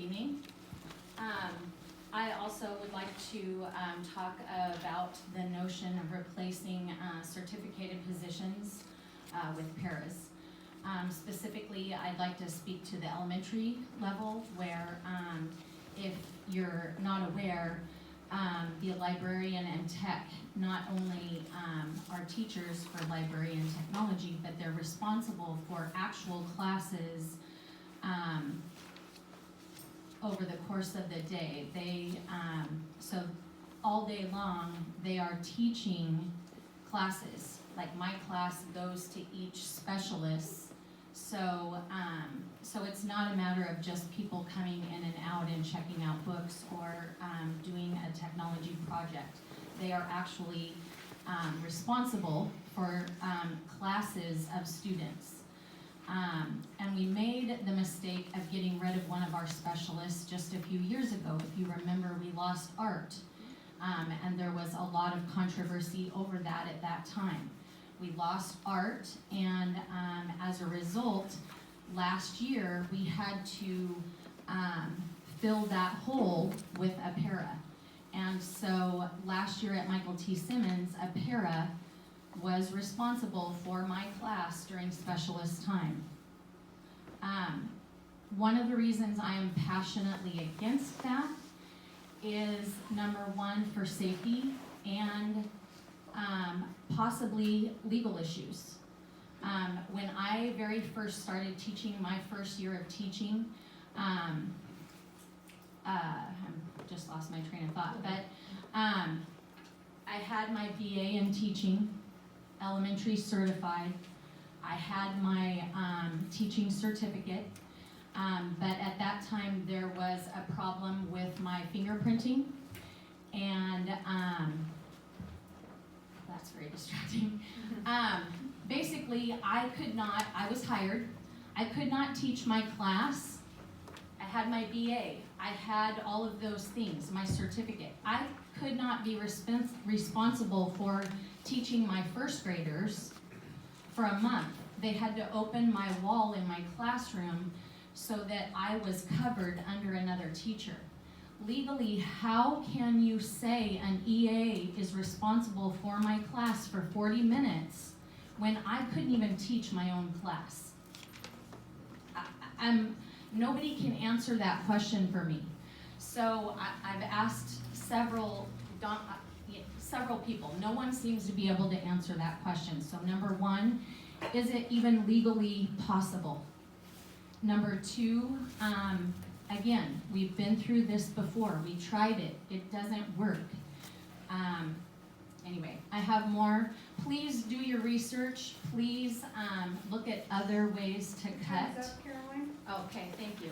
evening. I also would like to talk about the notion of replacing certificated positions with paras. Specifically, I'd like to speak to the elementary level where, if you're not aware, the librarian and tech not only are teachers for library and technology, but they're responsible for actual classes over the course of the day. So all day long, they are teaching classes. Like my class goes to each specialist. So it's not a matter of just people coming in and out and checking out books or doing a technology project. They are actually responsible for classes of students. And we made the mistake of getting rid of one of our specialists just a few years ago. If you remember, we lost art, and there was a lot of controversy over that at that time. We lost art, and as a result, last year we had to fill that hole with a para. And so last year at Michael T. Simmons, a para was responsible for my class during specialist time. One of the reasons I am passionately against that is, number one, for safety and possibly legal issues. When I very first started teaching, my first year of teaching, I just lost my train of thought, but I had my BA in teaching, elementary certified. I had my teaching certificate, but at that time there was a problem with my fingerprinting, and that's very distracting. Basically, I was hired, I could not teach my class. I had my BA, I had all of those things, my certificate. I could not be responsible for teaching my first graders for a month. They had to open my wall in my classroom so that I was covered under another teacher. Legally, how can you say an EA is responsible for my class for 40 minutes when I couldn't even teach my own class? Nobody can answer that question for me. So I've asked several people. No one seems to be able to answer that question. So number one, is it even legally possible? Number two, again, we've been through this before. We tried it. It doesn't work. Anyway, I have more. Please do your research. Please look at other ways to cut. Time's up, Caroline. Okay, thank you.